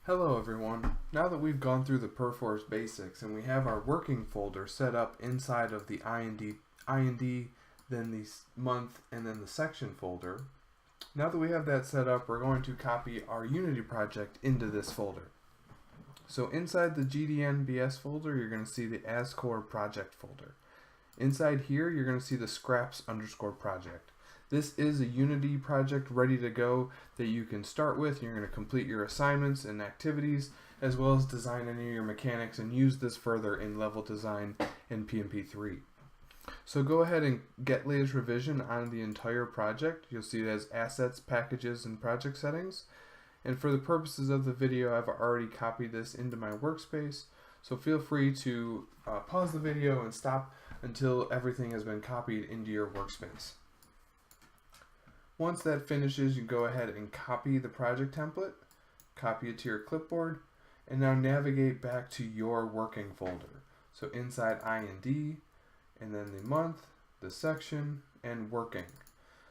Hello everyone. Now that we've gone through the Perforce basics and we have our working folder set up inside of the IND, then the month, and then the section folder, now that we have that set up, we're going to copy our Unity project into this folder. So inside the GDNBS folder, you're going to see the AsCore project folder. Inside here, you're going to see the scraps_project. This is a Unity project ready to go that you can start with. You're going to complete your assignments and activities, as well as design any of your mechanics and use this further in level design in PMP3. So go ahead and get latest revision on the entire project. You'll see it as assets, packages, and project settings. And for the purposes of the video, I've already copied this into my workspace. So feel free to pause the video and stop until everything has been copied into your workspace. Once that finishes, you go ahead and copy the project template, copy it to your clipboard, and now navigate back to your working folder. So inside IND, and then the month, the section, and working.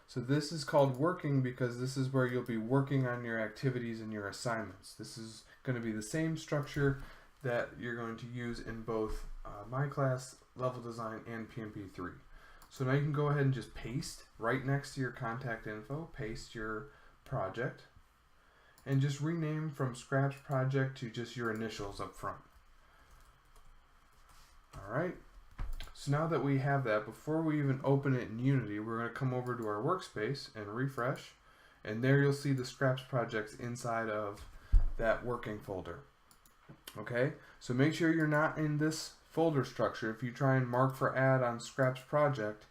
So this is called working because this is where you'll be working on your activities and your assignments. This is going to be the same structure that you're going to use in both my class, level design, and PMP3. So now you can go ahead and just paste right next to your contact info, paste your project, and just rename from Scraps Project to just your initials up front. Alright, so now that we have that, before we even open it in Unity, we're going to come over to our workspace and refresh, and there you'll see the Scraps projects inside of that working folder. Okay, so make sure you're not in this folder structure. If you try and mark for add on Scraps project,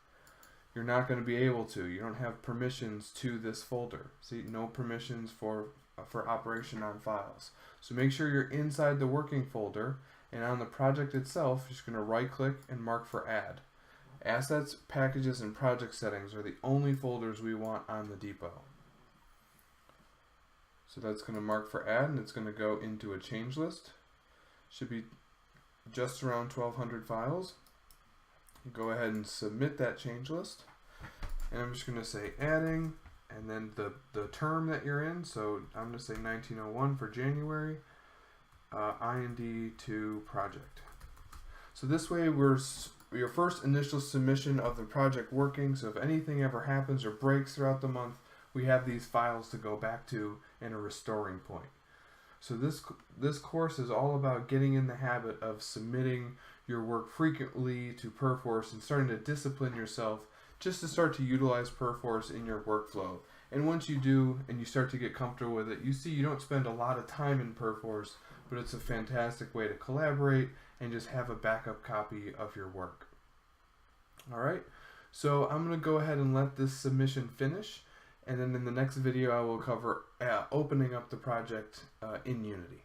you're not going to be able to. You don't have permissions to this folder. See, no permissions for operation on files. So make sure you're inside the working folder, and on the project itself, you're just going to right click and mark for add. Assets, packages, and project settings are the only folders we want on the depot. So that's going to mark for add, and it's going to go into a change list. Should be just around 1200 files. Go ahead and submit that change list, and I'm just going to say adding, and then the term that you're in. So I'm going to say 1901 for January, IND to project. So this way we're your first initial submission of the project working, so if anything ever happens or breaks throughout the month, we have these files to go back to and a restoring point. So this course is all about getting in the habit of submitting your work frequently to Perforce and starting to discipline yourself just to start to utilize Perforce in your workflow. And once you do and you start to get comfortable with it, you see you don't spend a lot of time in Perforce, but it's a fantastic way to collaborate and just have a backup copy of your work. Alright, so I'm going to go ahead and let this submission finish. And then in the next video, I will cover opening up the project in Unity.